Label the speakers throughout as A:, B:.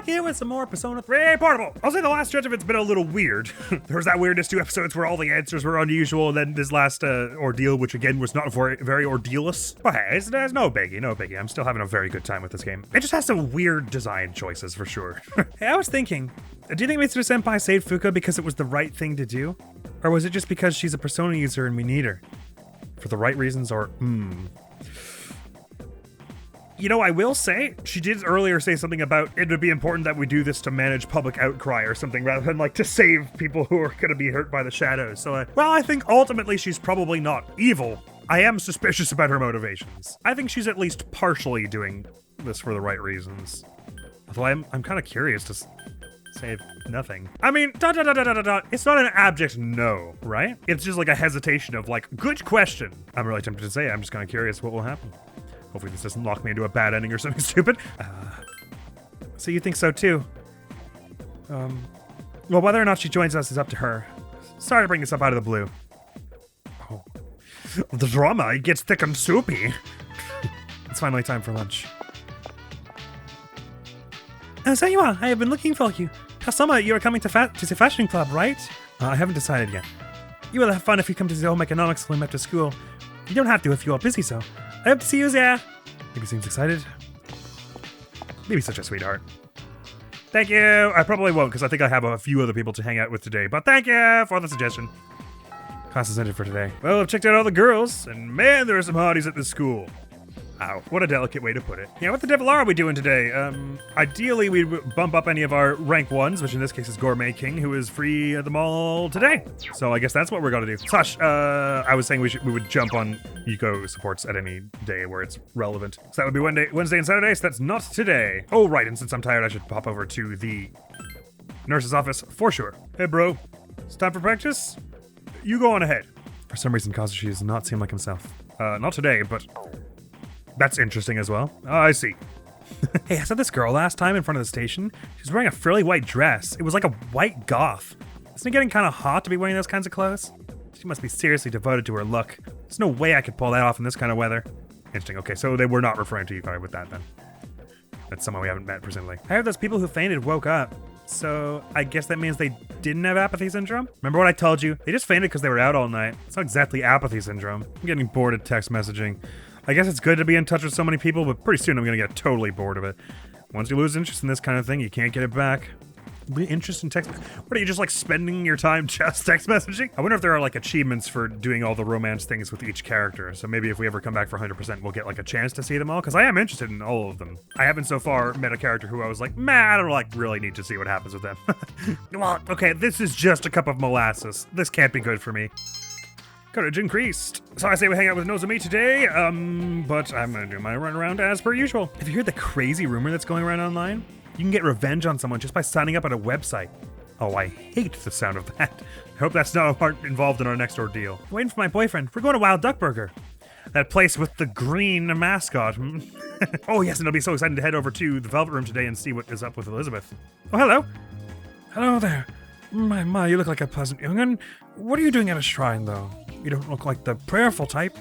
A: here with some more Persona 3 Portable. I'll say the last stretch of it's been a little weird. There was that weirdness 2 episodes where all the answers were unusual, and then this last ordeal, which again was not very ordealous. But hey, it's no biggie, no biggie. I'm still having a very good time with this game. It just has some weird design choices for sure. Hey, I was thinking, do you think Mitsuru Senpai saved Fuka because it was the right thing to do? Or was it just because she's a Persona user and we need her? For the right reasons, or You know, I will say, she did earlier say something about it would be important that we do this to manage public outcry or something, rather than like to save people who are going to be hurt by the shadows. So, well, I think ultimately she's probably not evil. I am suspicious about her motivations. I think she's at least partially doing this for the right reasons. Although I'm kind of curious to say nothing. I mean, it's not an abject no, right? It's just like a hesitation of like, good question. I'm really tempted to say, I'm just kind of curious what will happen. Hopefully this doesn't lock me into a bad ending or something stupid. So you think so too? Well, whether or not she joins us is up to her. Sorry to bring this up out of the blue. Oh. The drama, it gets thick and soupy. It's finally time for lunch. So you are. I have been looking for you. Kasama, you are coming to the fashion club, right? I haven't decided yet. You will have fun if you come to the home economics club after school. You don't have to if you are busy, so I hope to see you there. Maybe seems excited. Maybe such a sweetheart. Thank you. I probably won't because I think I have a few other people to hang out with today, but thank you for the suggestion. Class is ended for today. Well, I've checked out all the girls, and man, there are some hotties at this school. Ow, what a delicate way to put it. Yeah, what the devil are we doing today? Ideally, we'd bump up any of our rank 1s, which in this case is Gourmet King, who is free at the mall today. So I guess that's what we're gonna do. Sash, I was saying we would jump on Yuko supports at any day where it's relevant. So that would be Wednesday and Saturday, so that's not today. Oh, right, and since I'm tired, I should pop over to the nurse's office for sure. Hey, bro, it's time for practice? You go on ahead. For some reason, Kazushi does not seem like himself. Not today, but that's interesting as well. Oh, I see. Hey, I saw this girl last time in front of the station. She was wearing a fairly white dress. It was like a white goth. Isn't it getting kind of hot to be wearing those kinds of clothes? She must be seriously devoted to her look. There's no way I could pull that off in this kind of weather. Interesting. Okay, so they were not referring to you with that then. That's someone we haven't met, presumably. I heard those people who fainted woke up. So I guess that means they didn't have apathy syndrome? Remember what I told you? They just fainted because they were out all night. It's not exactly apathy syndrome. I'm getting bored of text messaging. I guess it's good to be in touch with so many people, but pretty soon I'm gonna get totally bored of it. Once you lose interest in this kind of thing, you can't get it back. Interest in text? What are you, just like spending your time just text messaging? I wonder if there are like achievements for doing all the romance things with each character. So maybe if we ever come back for 100%, we'll get like a chance to see them all, because I am interested in all of them. I haven't so far met a character who I was like, man, I don't like really need to see what happens with them. Well, okay, this is just a cup of molasses. This can't be good for me. Courage increased. So I say we hang out with Nozomi today, but I'm gonna do my run around as per usual. Have you heard the crazy rumor that's going around online? You can get revenge on someone just by signing up at a website. Oh, I hate the sound of that. I hope that's not a part involved in our next ordeal. I'm waiting for my boyfriend. We're going to Wild Duck Burger. That place with the green mascot. Oh yes, and it'll be so exciting to head over to the Velvet Room today and see what is up with Elizabeth. Oh, hello. Hello there. My, you look like a pleasant young'un. What are you doing at a shrine, though? You don't look like the prayerful type.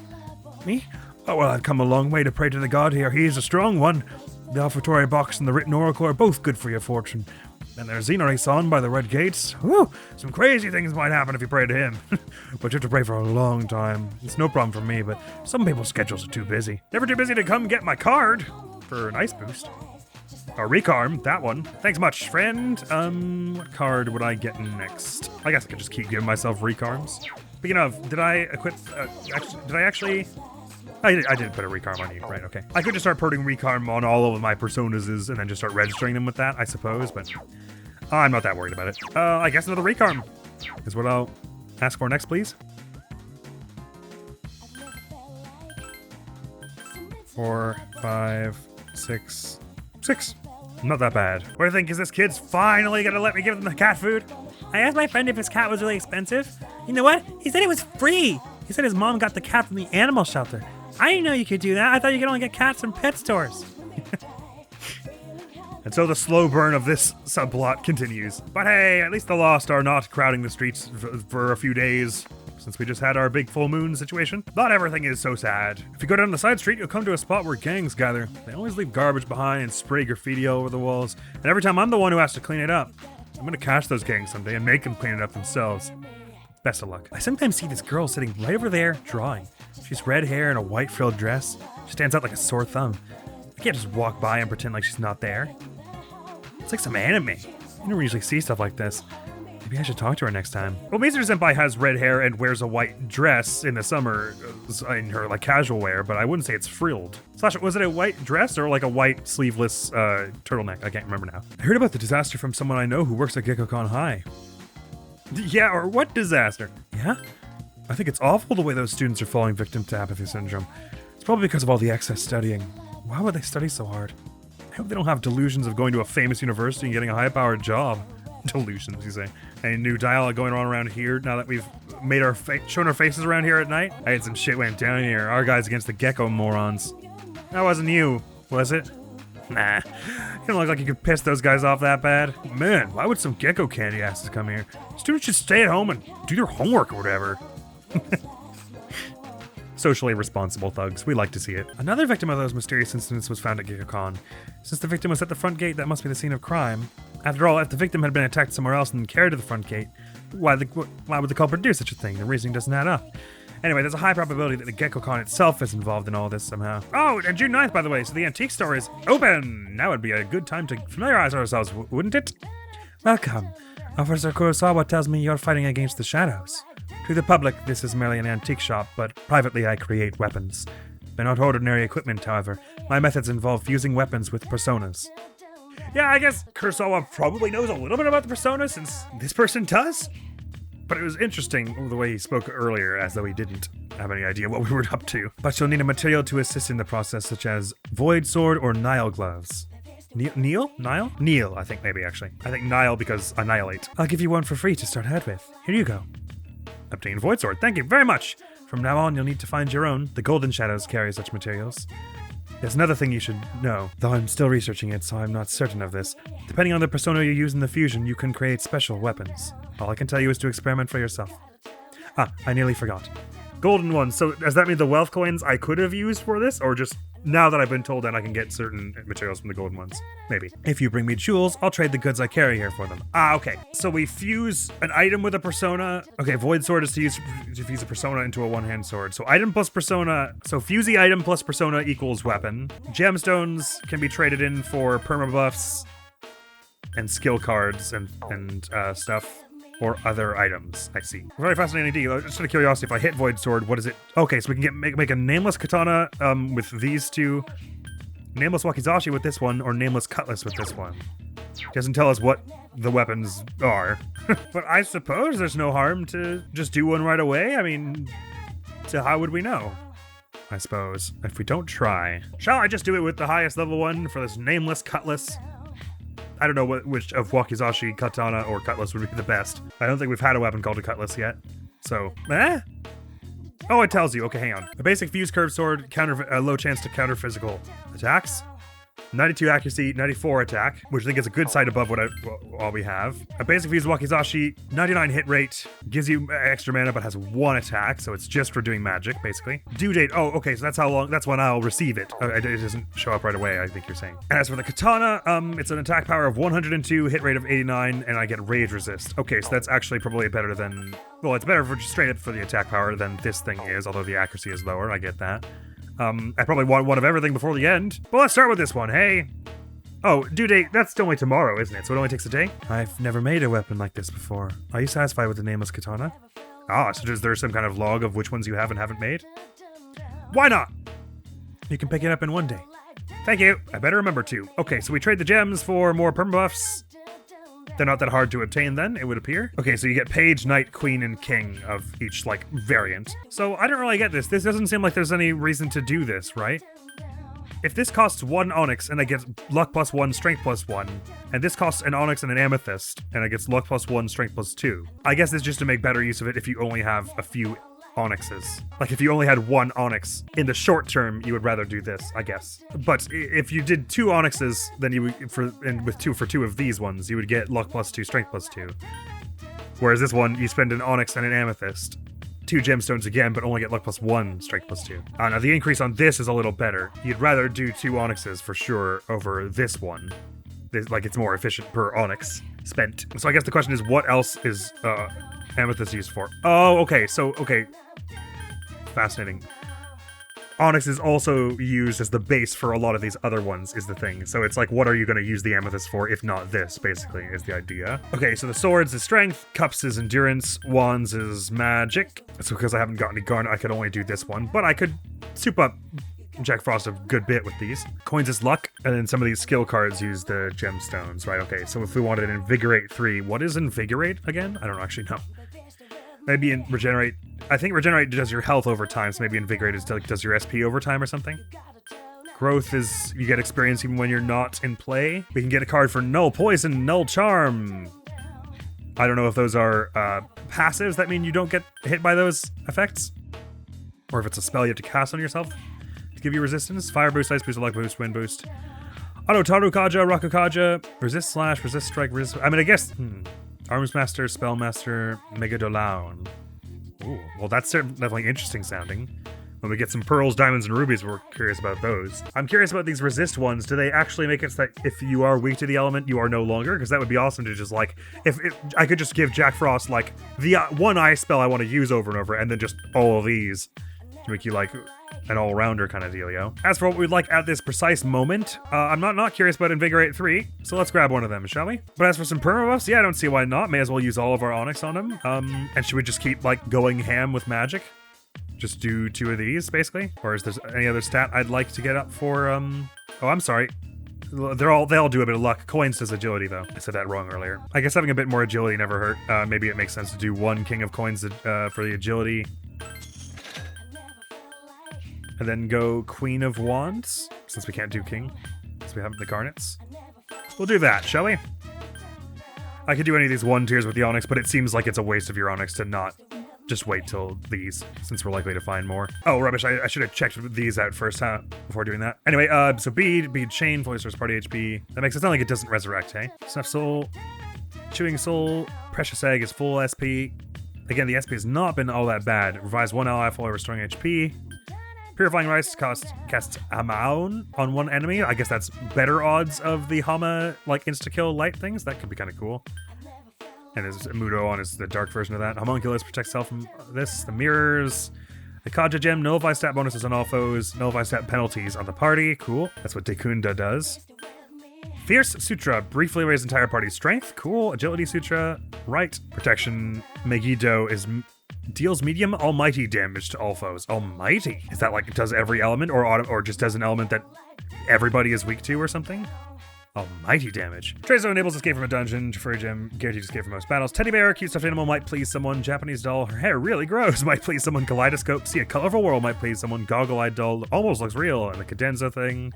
A: Me? Oh, well, I've come a long way to pray to the god here. He is a strong one. The offertory box and the written oracle are both good for your fortune. And there's Xenore-san by the red gates. Whew, some crazy things might happen if you pray to him. But you have to pray for a long time. It's no problem for me, but some people's schedules are too busy. Never too busy to come get my card for an ice boost. Or recarm, that one. Thanks much, friend. What card would I get next? I guess I could just keep giving myself recarms. Speaking of, did I equip, I did put a recarm on you, right, okay. I could just start putting recarm on all of my personas and then just start registering them with that, I suppose, but I'm not that worried about it. I guess another recarm is what I'll ask for next, please. 4, 5, 6, 6. Not that bad. What do you think? Is this kid's finally gonna let me give them the cat food? I asked my friend if his cat was really expensive. You know what? He said it was free. He said his mom got the cat from the animal shelter. I didn't know you could do that. I thought you could only get cats from pet stores. And so the slow burn of this subplot continues. But hey, at least the Lost are not crowding the streets for a few days. since we just had our big full moon situation. Not everything is so sad. If you go down the side street, you'll come to a spot where gangs gather. They always leave garbage behind and spray graffiti all over the walls, and every time I'm the one who has to clean it up. I'm gonna catch those gangs someday and make them clean it up themselves. Best of luck. I sometimes see this girl sitting right over there, drawing. She's red hair and a white frilled dress. She stands out like a sore thumb. I can't just walk by and pretend like she's not there. It's like some anime. You don't usually see stuff like this. Maybe I should talk to her next time. Well, Mizuru Senpai has red hair and wears a white dress in the summer in her like casual wear, but I wouldn't say it's frilled. Slash, was it a white dress or like a white sleeveless turtleneck? I can't remember now. I heard about the disaster from someone I know who works at Gekkoukan High. Yeah, or what disaster? Yeah? I think it's awful the way those students are falling victim to apathy syndrome. It's probably because of all the excess studying. Why would they study so hard? I hope they don't have delusions of going to a famous university and getting a high-powered job. Delusions, you say. Any new dialogue going on around here now that we've made our shown our faces around here at night? I had some shit went down here. Our guys against the gecko morons. That wasn't you, was it? Nah. You don't look like you could piss those guys off that bad. Man, why would some gecko candy asses come here? Students should stay at home and do their homework or whatever. Socially responsible thugs. We like to see it. Another victim of those mysterious incidents was found at Gekkoukan. Since the victim was at the front gate, that must be the scene of crime. After all, if the victim had been attacked somewhere else and then carried to the front gate, why would the culprit do such a thing? The reasoning doesn't add up. Anyway, there's a high probability that the Gekkoukan itself is involved in all this somehow. Oh, and June 9th, by the way, so the antique store is open! Now would be a good time to familiarize ourselves, wouldn't it? Welcome. Officer Kurosawa tells me you're fighting against the shadows. To the public, this is merely an antique shop, but privately I create weapons. They're not ordinary equipment, however. My methods involve fusing weapons with personas. Yeah, I guess Kurosawa probably knows a little bit about the persona, since this person does? But it was interesting the way he spoke earlier, as though he didn't have any idea what we were up to. But you'll need a material to assist in the process, such as Void Sword or Nile Gloves. Neil? Nile? Neil, I think maybe, actually. I think Nile because annihilate. I'll give you one for free to start out with. Here you go. Obtain Void Sword. Thank you very much. From now on, you'll need to find your own. The Golden Shadows carry such materials. There's another thing you should know, though I'm still researching it, so I'm not certain of this. Depending on the persona you use in the fusion, you can create special weapons. All I can tell you is to experiment for yourself. Ah, I nearly forgot. Golden ones. So does that mean the wealth coins I could have used for this, or just now that I've been told that I can get certain materials from the golden ones? Maybe. If you bring me jewels, I'll trade the goods I carry here for them. Ah, okay. So we fuse an item with a persona. Okay, Void Sword is to fuse a persona into a one-hand sword. So item plus persona. So fuse the item plus persona equals weapon. Gemstones can be traded in for perma buffs and skill cards and stuff. Or other items, I see. Very fascinating deal. Just out of curiosity, if I hit Void Sword, what is it? Okay, so we can make a nameless katana with these two, nameless wakizashi with this one, or nameless cutlass with this one. Doesn't tell us what the weapons are. But I suppose there's no harm to just do one right away. I mean, so how would we know? I suppose, if we don't try. Shall I just do it with the highest level one for this nameless cutlass? I don't know which of wakizashi, katana, or cutlass would be the best. I don't think we've had a weapon called a cutlass yet. So, Oh, it tells you. Okay, hang on. A basic fused curved sword, a low chance to counter physical attacks. 92 accuracy, 94 attack, which I think is a good side above what all we have. A basic fused wakizashi, 99 hit rate, gives you extra mana but has 1 attack, so it's just for doing magic, basically. Due date, oh, okay, so that's when I'll receive it. It doesn't show up right away, I think you're saying. And as for the katana, it's an attack power of 102, hit rate of 89, and I get rage resist. Okay, so that's actually probably better than, well, it's better for straight up for the attack power than this thing is, although the accuracy is lower, I get that. I probably want one of everything before the end. But let's start with this one, hey? Oh, due date, that's only tomorrow, isn't it? So it only takes a day? I've never made a weapon like this before. Are you satisfied with the nameless katana? Ah, so is there some kind of log of which ones you have and haven't made? Why not? You can pick it up in one day. Thank you. I better remember to. Okay, so we trade the gems for more perma buffs. They're not that hard to obtain then, it would appear. Okay, so you get page, knight, queen, and king of each, like, variant. So I don't really get this. This doesn't seem like there's any reason to do this, right? If this costs 1 onyx and I get luck plus 1, strength plus 1, and this costs an onyx and an amethyst, and I get luck plus 1, strength plus 2, I guess it's just to make better use of it if you only have a few onyxes. Like if you only had 1 onyx in the short term, you would rather do this, I guess. But if you did 2 onyxes, then you would, with 2 of these ones, you would get luck plus 2, strength plus 2. Whereas this one, you spend an onyx and an amethyst, 2 gemstones again, but only get luck +1, strength +2. Now the increase on this is a little better. You'd rather do 2 onyxes for sure over this one. Like, it's more efficient per onyx spent. So I guess the question is, what else is amethyst used for? Oh, okay, so, okay. Fascinating. Onyx is also used as the base for a lot of these other ones, is the thing. So it's like, what are you going to use the amethyst for, if not this, basically, is the idea. Okay, so the swords is strength, cups is endurance, wands is magic. So because I haven't got any garnet, I could only do this one, but I could soup up Jack Frost a good bit with these. Coins is luck, and then some of these skill cards use the gemstones, right? Okay, so if we wanted an Invigorate 3, what is Invigorate again? I don't actually know. Maybe in Regenerate. I think Regenerate does your health over time, so maybe Invigorate does your SP over time or something. Growth is you get experience even when you're not in play. We can get a card for Null Poison, Null Charm. I don't know if those are passives that mean you don't get hit by those effects, or if it's a spell you have to cast on yourself to give you resistance. Fire boost, ice boost, luck boost, wind boost. Auto Tarukaja, Rakukaja, resist slash, resist strike, resist. I mean, I guess. Arms Master, Spellmaster, Megadolaun. Ooh, well, that's definitely interesting sounding. When we get some pearls, diamonds, and rubies, we're curious about those. I'm curious about these resist ones. Do they actually make it so that if you are weak to the element, you are no longer? Because that would be awesome to just, like, if I could just give Jack Frost, like, the one ice spell I want to use over and over, and then just all of these to make you, like, an all-rounder kind of dealio. As for what we'd like at this precise moment, I'm not curious about Invigorate 3, so let's grab one of them, shall we? But as for some perma buffs, yeah, I don't see why not. May as well use all of our onyx on them. And should we just keep, like, going ham with magic? Just do 2 of these, basically? Or is there any other stat I'd like to get up for, Oh, I'm sorry. They all do a bit of luck. Coins does agility, though. I said that wrong earlier. I guess having a bit more agility never hurt. Maybe it makes sense to do 1 King of Coins for the agility. And then go Queen of Wands, since we can't do King, because we haven't the garnets. We'll do that, shall we? I could do any of these 1 tiers with the onyx, but it seems like it's a waste of your onyx to not just wait till these, since we're likely to find more. Oh, rubbish, I should have checked these out first, huh? Before doing that. Anyway, so bead chain, fully restores party HP. That makes it sound like it doesn't resurrect, hey? Snuff Soul, Chewing Soul, Precious Egg is full SP. Again, the SP has not been all that bad. Revise 1 ally, fully restoring HP. Purifying Rice casts Amaun on 1 enemy. I guess that's better odds of the Hama, like, insta-kill light things. That could be kind of cool. And there's Mudo on is the dark version of that. Homunculus protects self from this. The Mirrors. The Kaja Gem, nullify stat bonuses on all foes. Nullify stat penalties on the party. Cool. That's what Dekunda does. Fierce Sutra, briefly raise entire party's strength. Cool. Agility Sutra. Right. Protection Megiddo deals medium almighty damage to all foes. Almighty? Is that like it does every element or just does an element that everybody is weak to or something? Almighty damage. Trezo enables escape from a dungeon. Furry gem guaranteed escape from most battles. Teddy bear, cute stuffed animal might please someone. Japanese doll, her hair really grows, might please someone. Kaleidoscope, see a colorful world, might please someone. Goggle-eyed doll, almost looks real. And the cadenza thing.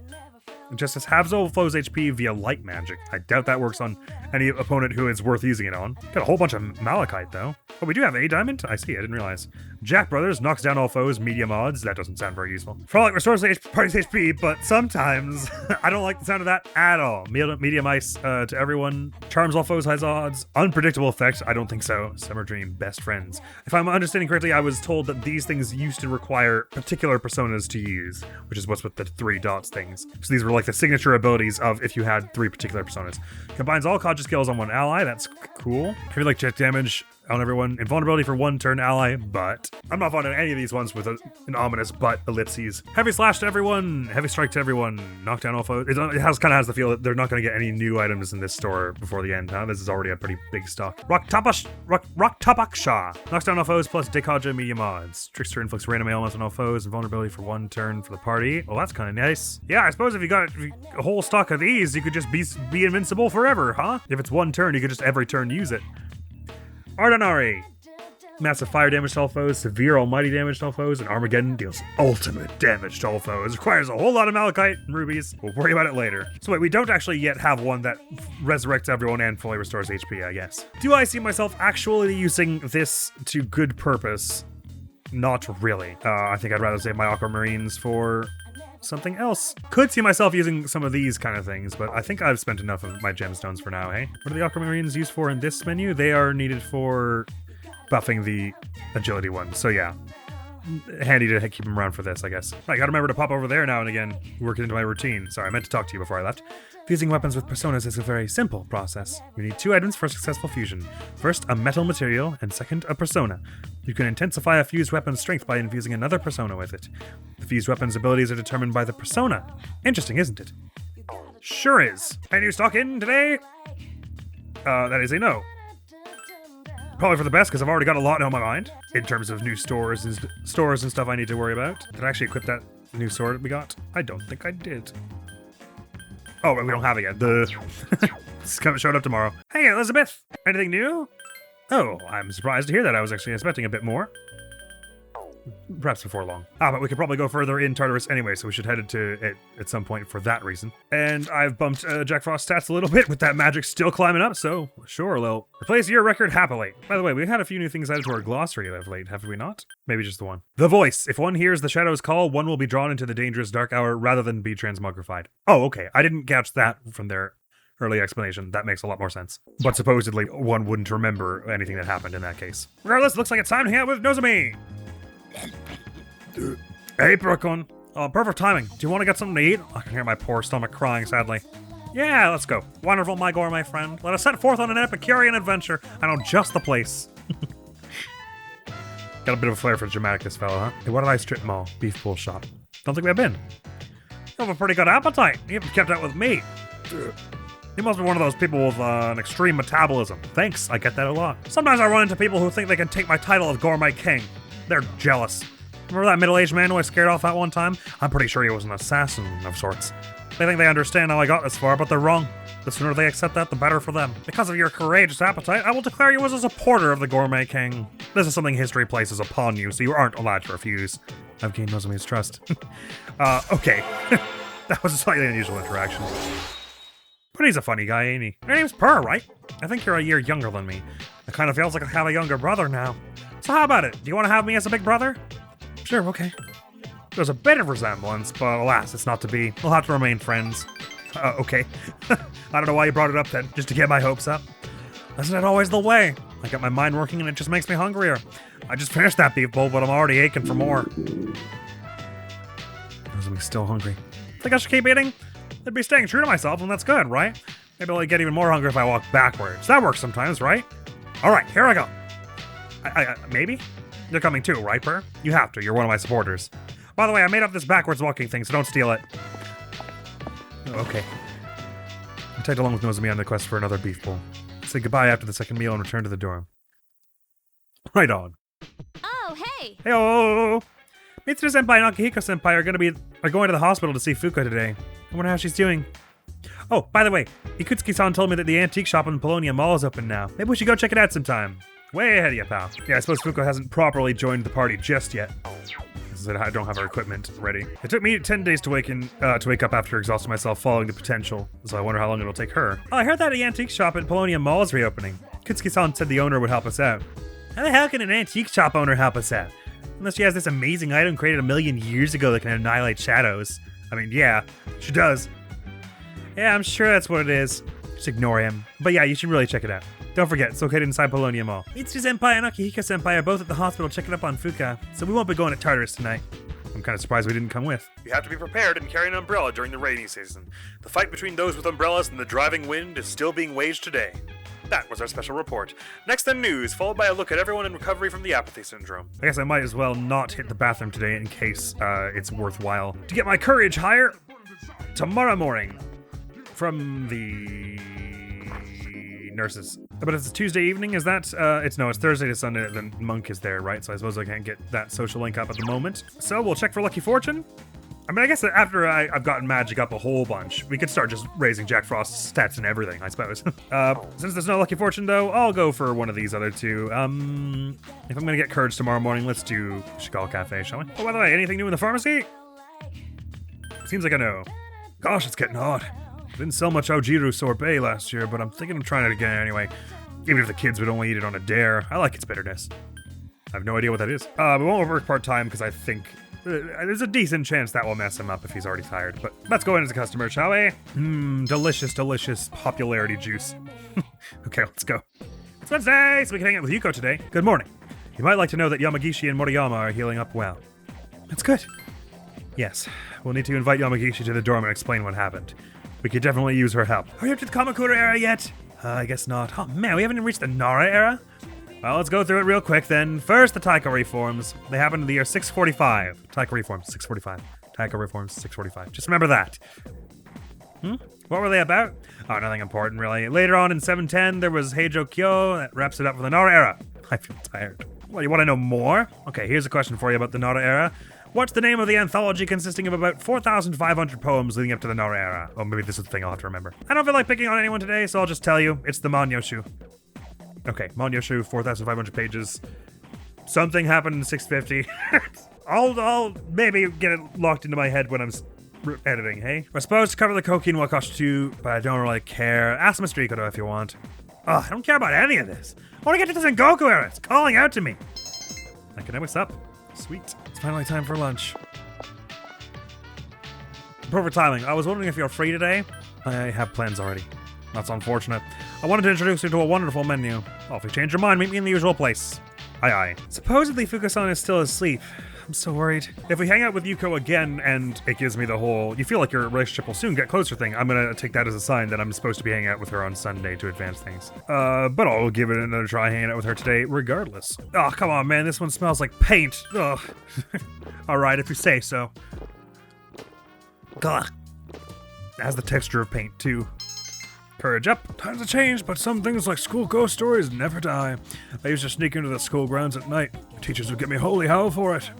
A: Justice halves all foes' HP via light magic. I doubt that works on any opponent who is worth using it on. Got a whole bunch of malachite, though. Oh, we do have a diamond? I see, I didn't realize. Jack Brothers knocks down all foes, medium odds. That doesn't sound very useful. Frolic restores the party's HP, but sometimes I don't like the sound of that at all. Medium ice to everyone. Charms all foes, has odds. Unpredictable effect? I don't think so. Summer Dream, best friends. If I'm understanding correctly, I was told that these things used to require particular personas to use, which is what's with the 3 dots things. So these were like the signature abilities of if you had 3 particular personas. Combines all Kaja skills on 1 ally. That's cool. Heavy like jet damage on everyone. Invulnerability for 1 turn ally, but I'm not finding any of these ones with an ominous but ellipses. Heavy slash to everyone. Heavy strike to everyone. Knock down all foes. It kind of has the feel that they're not going to get any new items in this store before the end, huh? This is already a pretty big stock. Rock Tabaksha. Knocks down all foes plus Dekaja medium odds. Trickster inflicts random ailments on all foes. Invulnerability for 1 turn for the party. Well, that's kind of nice. Yeah, I suppose if you got a whole stock of these, you could just be invincible forever, huh? If it's 1 turn, you could just every turn use it. Ardenari. Massive fire damage to all foes, severe almighty damage to all foes, and Armageddon deals ultimate damage to all foes. Requires a whole lot of malachite and rubies. We'll worry about it later. So wait, we don't actually yet have one that resurrects everyone and fully restores HP, I guess. Do I see myself actually using this to good purpose? Not really. I think I'd rather save my aquamarines for something else. Could see myself using some of these kind of things, but I think I've spent enough of my gemstones for now, hey? What are the aquamarines used for in this menu? They are needed for buffing the agility one. So yeah, handy to keep him around for this, I guess. Right, gotta remember to pop over there now and again, work it into my routine. Sorry, I meant to talk to you before I left. Fusing weapons with personas is a very simple process. You need 2 items for successful fusion. First, a metal material, and second, a persona. You can intensify a fused weapon's strength by infusing another persona with it. The fused weapon's abilities are determined by the persona. Interesting, isn't it? Sure is. Any new stock in today? That is a no. Probably for the best, because I've already got a lot on my mind in terms of new stores and stuff I need to worry about. Did I actually equip that new sword we got? I don't think I did. Oh, we don't have it yet. It's showing up tomorrow. Hey, Elizabeth! Anything new? Oh, I'm surprised to hear that. I was actually expecting a bit more. Perhaps before long. But we could probably go further in Tartarus anyway, so we should head into it at some point for that reason. And I've bumped Jack Frost's stats a little bit with that magic still climbing up, so sure, they'll replace your record happily. By the way, we had a few new things added to our glossary of late, have we not? Maybe just the one. The voice. If one hears the shadow's call, one will be drawn into the dangerous dark hour rather than be transmogrified. Oh, okay. I didn't catch that from their early explanation. That makes a lot more sense. But supposedly, one wouldn't remember anything that happened in that case. Regardless, looks like it's time to hang out with Nozomi! Hey, Brooklyn. Perfect timing. Do you want to get something to eat? I can hear my poor stomach crying, sadly. Yeah, let's go. Wonderful, my gourmet friend. Let us set forth on an Epicurean adventure. I know just the place. Got a bit of a flair for dramatic, this fellow, huh? Hey, what did I strip mall? Beef bowl shop. Don't think we've been. You have a pretty good appetite. You haven't kept up with me. You must be one of those people with an extreme metabolism. Thanks, I get that a lot. Sometimes I run into people who think they can take my title of gourmet king. They're jealous. Remember that middle-aged man who I scared off that one time? I'm pretty sure he was an assassin of sorts. They think they understand how I got this far, but they're wrong. The sooner they accept that, the better for them. Because of your courageous appetite, I will declare you as a supporter of the Gourmet King. This is something history places upon you, so you aren't allowed to refuse. I've gained Nozomi's trust. Okay. That was a slightly unusual interaction. But he's a funny guy, ain't he? Your name's Per, right? I think you're a year younger than me. It kind of feels like I have a younger brother now. So how about it? Do you want to have me as a big brother? Sure, okay. There's a bit of resemblance, but alas, it's not to be. We'll have to remain friends. Okay. I don't know why you brought it up then, just to get my hopes up. Isn't it always the way? I got my mind working and it just makes me hungrier. I just finished that beef bowl, but I'm already aching for more. I'm still hungry. Think I should keep eating? I'd be staying true to myself, and that's good, right? Maybe I'll get even more hungry if I walk backwards. That works sometimes, right? Alright, here I go. Maybe? You're coming too, right, Per? You have to, you're one of my supporters. By the way, I made up this backwards walking thing, so don't steal it. Okay. I tagged along with Nozomi on the quest for another beef bowl. Say goodbye after the second meal and return to the dorm. Right on.
B: Oh, hey!
A: Hey-oh! Mitsuru-senpai and Akihiko-senpai are going to the hospital to see Fuka today. I wonder how she's doing. Oh, by the way, Ikutsuki-san told me that the antique shop in Polonia Mall is open now. Maybe we should go check it out sometime. Way ahead of you, pal. Yeah, I suppose Fuka hasn't properly joined the party just yet. I don't have our equipment ready. It took me 10 days to wake up after exhausting myself following the potential, so I wonder how long it'll take her. Oh, I heard that the antique shop in Polonia Mall is reopening. Ikutsuki-san said the owner would help us out. How the hell can an antique shop owner help us out? Unless she has this amazing item created 1,000,000 years ago that can annihilate shadows. I mean, yeah, she does. Yeah, I'm sure that's what it is. Just ignore him. But yeah, you should really check it out. Don't forget, it's located inside Polonia Mall. Mitsuru-senpai and Akihiko-senpai are both at the hospital checking up on Fuka, so we won't be going to Tartarus tonight. I'm kind of surprised we didn't come with. You have to be prepared and carry an umbrella during the rainy season. The fight between those with umbrellas and the driving wind is still being waged today. That was our special report. Next then news, followed by a look at everyone in recovery from the apathy syndrome. I guess I might as well not hit the bathroom today in case it's worthwhile. To get my courage higher, tomorrow morning, from the nurses. But it's a Tuesday evening, is that? It's Thursday to Sunday, then Monk is there, right? So I suppose I can't get that social link up at the moment. So we'll check for Lucky Fortune. I mean, I guess that after I've gotten magic up a whole bunch, we could start just raising Jack Frost's stats and everything, I suppose. Since there's no Lucky Fortune, though, I'll go for one of these other two. If I'm gonna get courage tomorrow morning, let's do Chagall Cafe, shall we? Oh, by the way, anything new in the pharmacy? Seems like I know. Gosh, it's getting hot. Didn't sell much Ojiru sorbet last year, but I'm thinking of trying it again anyway. Even if the kids would only eat it on a dare. I like its bitterness. I have no idea what that is. We won't work part-time because I think there's a decent chance that will mess him up if he's already tired. But let's go in as a customer, shall we? Delicious, delicious popularity juice. Okay, let's go. It's Wednesday, so we can hang out with Yuko today. Good morning. You might like to know that Yamagishi and Moriyama are healing up well. That's good. Yes, we'll need to invite Yamagishi to the dorm and explain what happened. We could definitely use her help. Are you up to the Kamakura era yet? I guess not. Oh man, we haven't even reached the Nara era? Well, let's go through it real quick then. First, the Taika reforms. They happened in the year 645. Taika reforms, 645. Taika reforms, 645. Just remember that. What were they about? Oh, nothing important, really. Later on in 710, there was Heijo Kyo. That wraps it up for the Nara era. I feel tired. Well, you want to know more? Okay, here's a question for you about the Nara era. What's the name of the anthology consisting of about 4,500 poems leading up to the Nara era? Oh, maybe this is the thing I'll have to remember. I don't feel like picking on anyone today, so I'll just tell you. It's the Manyoshu. Okay, Manyoshu, 4,500 pages. Something happened in 650. I'll maybe get it locked into my head when I'm editing, hey? We're supposed to cover the Kokin Wakashi too, but I don't really care. Ask Mr. Ikoto if you want. Ugh, I don't care about any of this. I want to get to the Sengoku era. It's calling out to me. Academics up. Sweet. It's finally time for lunch. Perfect timing. I was wondering if you're free today. I have plans already. That's unfortunate. I wanted to introduce you to a wonderful menu. Well, if you change your mind, meet me in the usual place. Aye aye. Supposedly Fukasan is still asleep. I'm so worried. If we hang out with Yuko again and it gives me the whole, you feel like your relationship will soon get closer thing, I'm gonna take that as a sign that I'm supposed to be hanging out with her on Sunday to advance things. But I'll give it another try hanging out with her today regardless. Oh, come on, man. This one smells like paint. Ugh. Alright, if you say so. Ugh. It has the texture of paint, too. Courage up. Times have changed, but some things like school ghost stories never die. I used to sneak into the school grounds at night. Teachers would give me holy hell for it.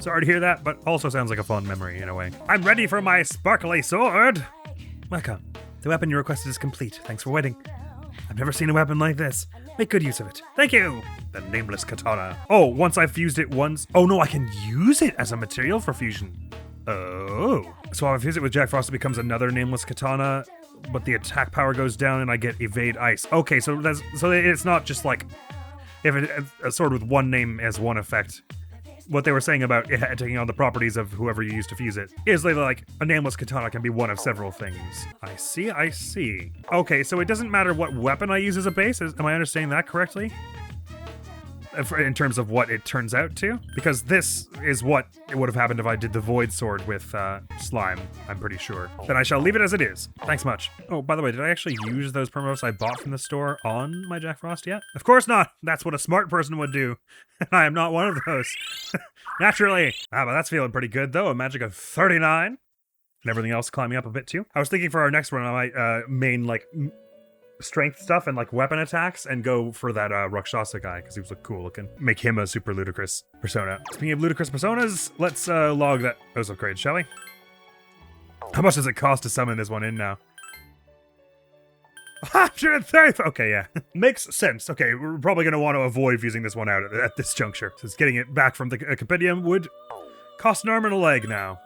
A: Sorry to hear that, but also sounds like a fun memory in a way. I'm ready for my sparkly sword! Welcome. The weapon you requested is complete. Thanks for waiting. I've never seen a weapon like this. Make good use of it. Thank you! The nameless katana. Oh, once I've fused it once... Oh no, I can use it as a material for fusion. Oh. So if I fuse it with Jack Frost, it becomes another nameless katana, but the attack power goes down and I get evade ice. Okay, so it's not just like... If a sword with one name has one effect... What they were saying about it taking on the properties of whoever you use to fuse it is like a nameless katana can be one of several things. I see. Okay, so it doesn't matter what weapon I use as a base. Am I understanding that correctly? In terms of what it turns out to? Because this is what it would have happened if I did the Void Sword with Slime, I'm pretty sure. Then I shall leave it as it is. Thanks much. Oh, by the way, did I actually use those permos I bought from the store on my Jack Frost yet? Of course not! That's what a smart person would do. And I am not one of those. Naturally! Ah, but that's feeling pretty good though. A magic of 39. And everything else climbing up a bit too. I was thinking for our next one I might main strength stuff and weapon attacks and go for that Rakshasa guy because he was cool looking. Make him a super ludicrous persona. Speaking of ludicrous personas, let's log that Ozo upgrade, shall we? How much does it cost to summon this one in now? 130! Okay, yeah. Makes sense. Okay, we're probably going to want to avoid using this one out at this juncture. Since getting it back from the compendium would cost an arm and a leg now.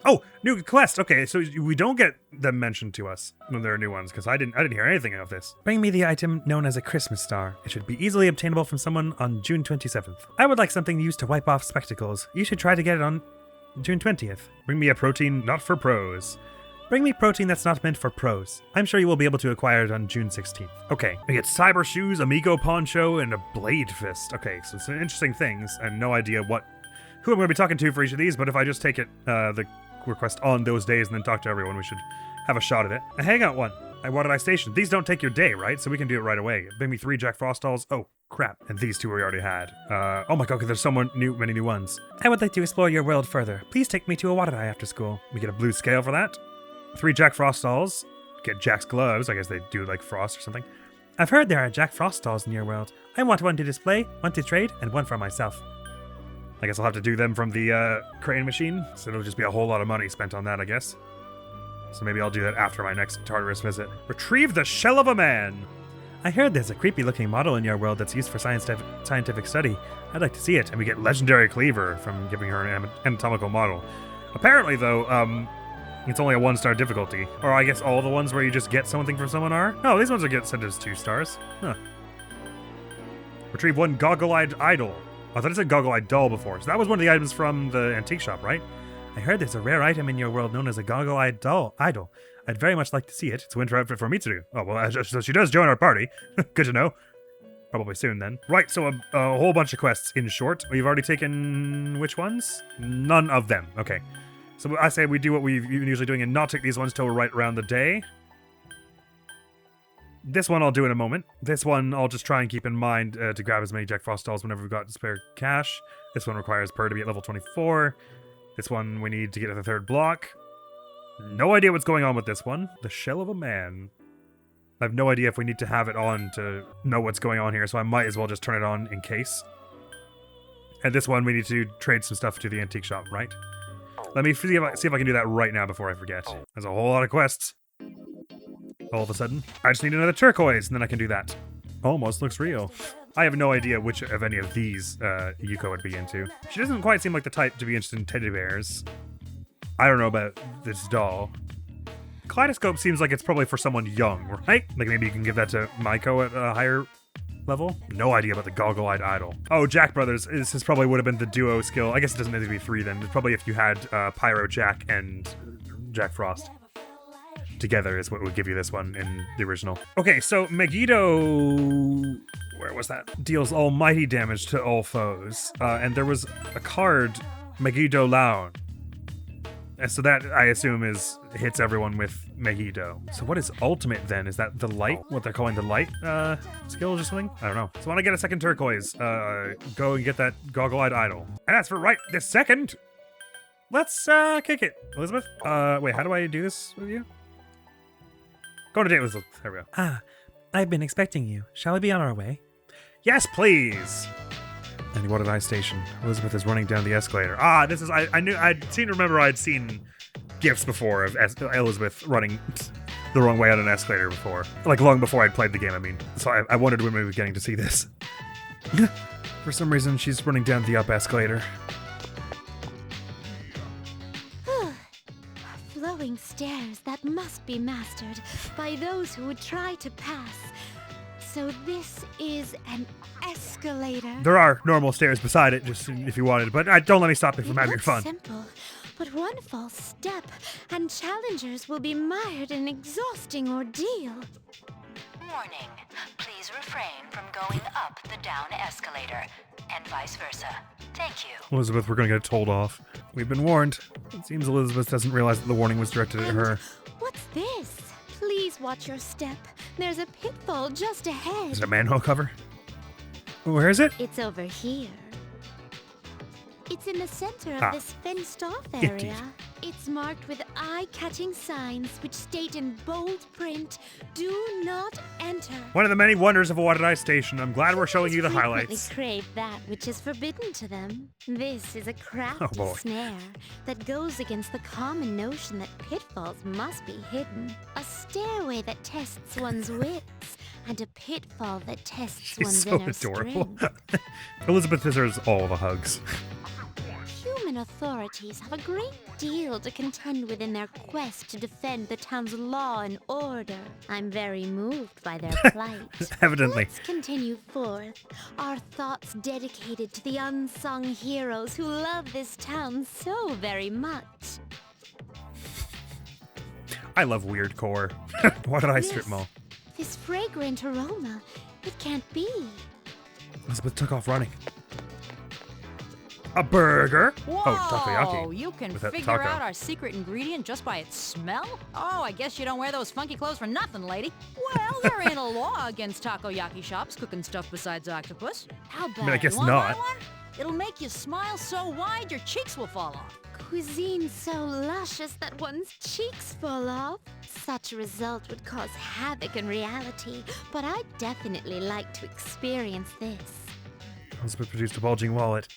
A: Oh, new quest. Okay, so we don't get them mentioned to us when there are new ones, because I didn't hear anything of this. Bring me the item known as a Christmas star. It should be easily obtainable from someone on June 27th. I would like something used to wipe off spectacles. You should try to get it on June 20th. Bring me a protein not for pros. Bring me protein that's not meant for pros. I'm sure you will be able to acquire it on June 16th. Okay, we get cyber shoes, amigo poncho, and a blade fist. Okay, so some interesting things, and no idea who I'm going to be talking to for each of these, but if I just take it, the request on those days and then talk to everyone, we should have a shot at it. A hangout one. What did I station? These don't take your day, right? So we can do it right away. Bring me 3 Jack Frost dolls. Oh, crap. And these 2 we already had. Oh my god, there's many new ones. I would like to explore your world further. Please take me to a Wadai after school. We get a blue scale for that. 3 Jack Frost dolls. Get Jack's gloves. I guess they do Frost or something. I've heard there are Jack Frost dolls in your world. I want one to display, one to trade, and one for myself. I guess I'll have to do them from the crane machine, so it'll just be a whole lot of money spent on that, I guess. So maybe I'll do that after my next Tartarus visit. Retrieve the shell of a man! I heard there's a creepy-looking model in your world that's used for scientific study. I'd like to see it. And we get Legendary Cleaver from giving her an anatomical model. Apparently, though, it's only a 1-star difficulty. Or I guess all the ones where you just get something from someone are? No, these ones are sent as 2 stars. Huh. Retrieve 1 Goggle-Eyed Idol. I thought it said Goggle-Eyed Doll before, so that was one of the items from the antique shop, right? I heard there's a rare item in your world known as a Goggle-Eyed Idol. I'd very much like to see it. It's a winter outfit for Mitsuru. Oh, well, so she does join our party. Good to know. Probably soon then. Right, so a whole bunch of quests in short. We've already taken which ones? None of them. Okay. So I say we do what we've been usually doing and not take these ones till we're right around the day. This one I'll do in a moment. This one I'll just try and keep in mind to grab as many Jack Frost dolls whenever we've got spare cash. This one requires Per to be at level 24. This one we need to get to the third block. No idea what's going on with this one. The Shell of a Man. I have no idea if we need to have it on to know what's going on here, so I might as well just turn it on in case. And this one we need to trade some stuff to the antique shop, right? Let me see if I can do that right now before I forget. There's a whole lot of quests. All of a sudden. I just need another turquoise, and then I can do that. Almost looks real. I have no idea which of any of these Yuko would be into. She doesn't quite seem like the type to be interested in teddy bears. I don't know about this doll. Kaleidoscope seems like it's probably for someone young, right? Like maybe you can give that to Maiko at a higher level? No idea about the goggle-eyed idol. Oh, Jack Brothers. This probably would have been the duo skill. I guess it doesn't need to be 3 then. It's probably if you had Pyro Jack and Jack Frost together is what would give you this one in the original. Okay, so Megiddo... Where was that? Deals almighty damage to all foes. And there was a card, Megiddo Laon. And so that, I assume, hits everyone with Megiddo. So what is ultimate then? Is that the light? What they're calling the light skills or something? I don't know. So when I get a second turquoise, go and get that goggle-eyed idol. And that's for right this second. Let's kick it. Elizabeth? Wait, how do I do this with you? Go to date with Elizabeth. There we go.
B: Ah, I've been expecting you. Shall we be on our way?
A: Yes, please. And what did I station? Elizabeth is running down the escalator. Ah, this is, I knew, I'd seen gifs before of Elizabeth running the wrong way on an escalator before. Like long before I'd played the game, I mean. So I wondered when we were getting to see this. For some reason, she's running down the up escalator.
C: Flowing stairs that must be mastered by those who would try to pass. So this is an escalator.
A: There are normal stairs beside it, just if you wanted, but don't let me stop you from having your fun.
C: Simple, but one false step, and challengers will be mired in an exhausting ordeal.
D: Warning, please refrain from going up the down escalator, and vice versa. Thank you.
A: Elizabeth, we're gonna get told off. We've been warned. It seems Elizabeth doesn't realize that the warning was directed at her.
C: What's this? Please watch your step. There's a pitfall just ahead.
A: Is it a manhole cover? Where is it?
C: It's over here. It's in the center of this fenced-off area.
A: Indeed.
C: It's marked with eye-catching signs which state in bold print, "Do not enter."
A: One of the many wonders of Watered Station. I'm glad we're showing you the highlights.
C: Crave that which is forbidden to them. This is a crafty snare that goes against the common notion that pitfalls must be hidden. A stairway that tests one's wits, and a pitfall that tests one's inner
A: adorable.
C: strength.
A: Elizabeth deserves all the hugs.
C: Human authorities have a great deal to contend with in their quest to defend the town's law and order. I'm very moved by their plight.
A: Evidently.
C: Let's continue forth, our thoughts dedicated to the unsung heroes who love this town so very much.
A: I love weird core. Watered Strip Mall.
C: This fragrant aroma, it can't be.
A: Elizabeth took off running. A burger?
E: Whoa,
A: oh, takoyaki.
E: You can
A: with that
E: figure
A: taco.
E: out our secret ingredient just by its smell? Oh, I guess you don't wear those funky clothes for nothing, lady. Well, there ain't a law against takoyaki shops cooking stuff besides octopus. How about
A: I mean, I guess
E: it? Want
A: not.
E: one? It'll make you smile so wide your cheeks will fall off.
C: Cuisine so luscious that one's cheeks fall off. Such a result would cause havoc in reality, but I'd definitely like to experience this.
A: Elizabeth produced a bulging wallet.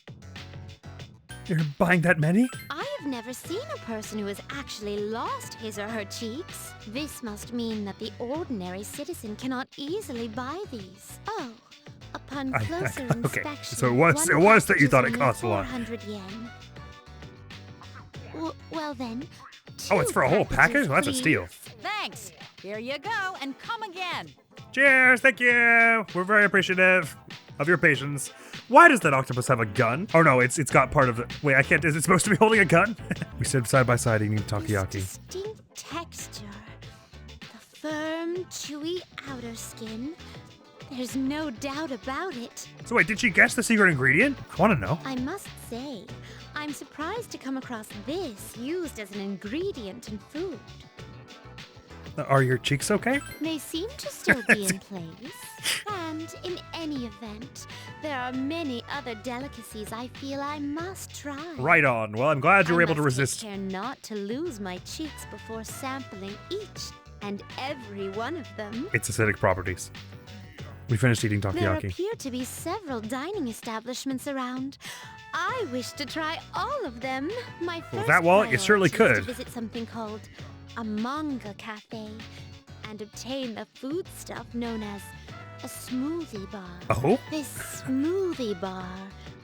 A: You're buying that many?
C: I have never seen a person who has actually lost his or her cheeks. This must mean that the ordinary citizen cannot easily buy these. Oh, upon closer inspection,
A: so it was that you thought it cost a lot.
C: 400 yen. Well then,
A: Oh, it's for a whole package? Well, that's a
C: please.
A: steal.
E: Thanks. Here you go, and come again.
A: Cheers, thank you. We're very appreciative of your patience. Why does that octopus have a gun? Oh no, it's got part of the. Wait, I can't. Is it supposed to be holding a gun? We stood side by side eating takoyaki.
C: This distinct texture, the firm, chewy outer skin, There's no doubt about it.
A: So wait, did she guess the secret ingredient? I want to know.
C: I must say, I'm surprised to come across this used as an ingredient in food.
A: Are your cheeks okay?
C: They seem to still be in place. And in any event, there are many other delicacies I feel I must try.
A: Right on. Well, I'm glad you were able to
C: I
A: resist.
C: must take care not to lose my cheeks before sampling each and every one of them.
A: Its acidic properties. We finished eating
C: There
A: takoyaki.
C: appear to be several dining establishments around. I wish to try all of them. My first
A: that wallet, you certainly
C: priority is
A: could.
C: to visit something called a manga cafe and obtain the food stuff known as a smoothie bar.
A: Oh?
C: This smoothie bar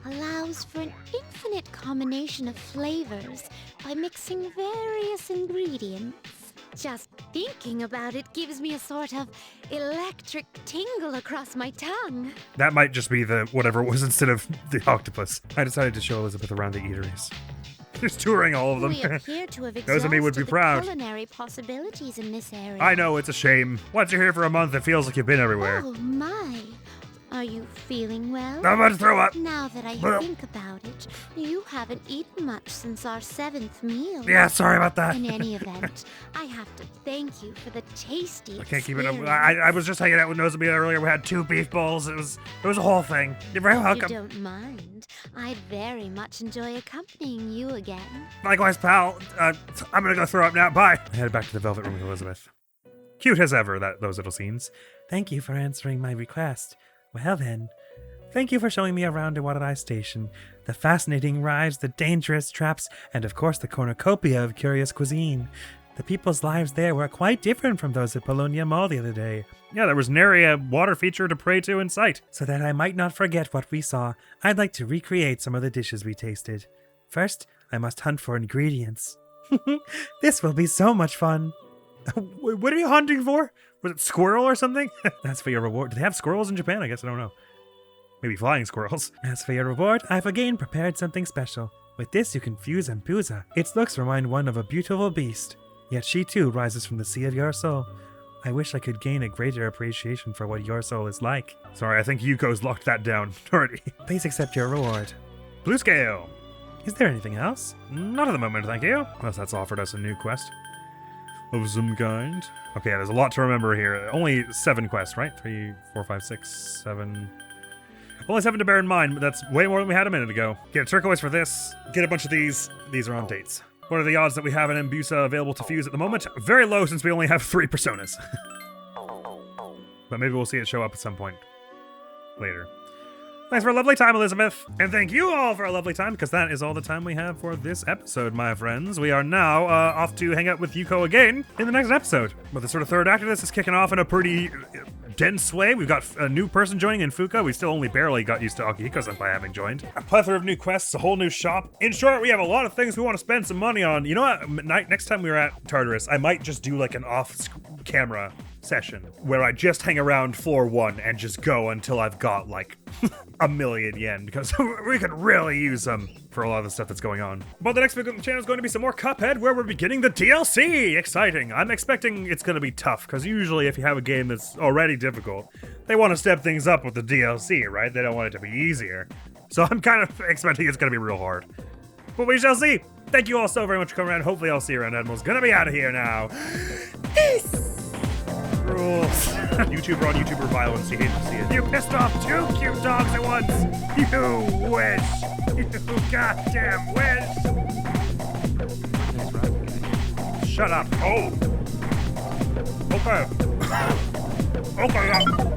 C: allows for an infinite combination of flavors by mixing various ingredients. Just thinking about it gives me a sort of electric tingle across my tongue.
A: That might just be the whatever it was instead of the octopus. I decided to show Elizabeth around the eateries. Just touring all of them.
C: We appear to have
A: Those of me would be
C: exhausted
A: proud.
C: the culinary possibilities in this area.
A: I know, it's a shame. Once you're here for a month, it feels like you've been everywhere.
C: Oh my. Are you feeling well?
A: I'm about to throw up.
C: Now that I
A: Well-
C: think about it, you haven't eaten much since our 7th meal.
A: Yeah, sorry about that.
C: In any event, I have to thank you for the tasty
A: I can't keep it up.
C: experience.
A: I was just hanging out with Nozomi earlier. We had 2 beef bowls. It was a whole thing. You're very
C: If
A: welcome.
C: you don't mind, I'd very much enjoy accompanying you again.
A: Likewise, pal. I'm gonna go throw up now. Bye. I headed back to the Velvet Room with Elizabeth. Cute as ever, those little scenes.
B: Thank you for answering my request. Well then, thank you for showing me around to Wadarai Station, the fascinating rides, the dangerous traps, and of course the cornucopia of curious cuisine. The people's lives there were quite different from those at Polonia Mall the other day.
A: Yeah, there was nary a water feature to pray to in sight.
B: So that I might not forget what we saw, I'd like to recreate some of the dishes we tasted. First, I must hunt for ingredients. This will be so much fun.
A: What are you hunting for? Was it squirrel or something?
B: As for your reward,
A: Do they have squirrels in Japan? I guess I don't know. Maybe flying squirrels.
B: As for your reward, I've again prepared something special. With this, you can fuse Ampusa. Its looks remind one of a beautiful beast. Yet she too rises from the sea of your soul. I wish I could gain a greater appreciation for what your soul is like.
A: Sorry, I think Yuko's locked that down already.
B: Please accept your reward.
A: Blue scale.
B: Is there anything else?
A: Not at the moment, thank you. Unless that's offered us a new quest. Of some kind. Okay, there's a lot to remember here. Only 7 quests, right? 3, 4, 5, 6, 7. Only 7 to bear in mind, but that's way more than we had a minute ago. Get a turquoise for this. Get a bunch of these. These are on dates. What are the odds that we have an Ambusa available to fuse at the moment? Very low since we only have 3 personas. But maybe we'll see it show up at some point later. Thanks for a lovely time, Elizabeth. And thank you all for a lovely time, because that is all the time we have for this episode, my friends. We are now off to hang out with Yuko again in the next episode. But the sort of third act of this is kicking off in a pretty dense way. We've got a new person joining in Fuka. We still only barely got used to Akihiko-senpai having joined. A plethora of new quests, a whole new shop. In short, we have a lot of things we want to spend some money on. You know what? Next time we're at Tartarus, I might just do like an off-camera session where I just hang around floor 1 and just go until I've got like 1,000,000 yen, because we could really use them for a lot of the stuff that's going on. But the next video on the channel is going to be some more Cuphead, where we're beginning the DLC. Exciting. I'm expecting it's going to be tough, because usually if you have a game that's already difficult, they want to step things up with the DLC, right? They don't want it to be easier. So I'm kind of expecting it's going to be real hard. But we shall see. Thank you all so very much for coming around. Hopefully I'll see you around. Admiral's gonna be out of here now. Peace! Rules. YouTuber on YouTuber violence. You hate to see it. You pissed off 2 cute dogs at once. You wish. You goddamn wish. Shut up. Oh. Okay. Okay.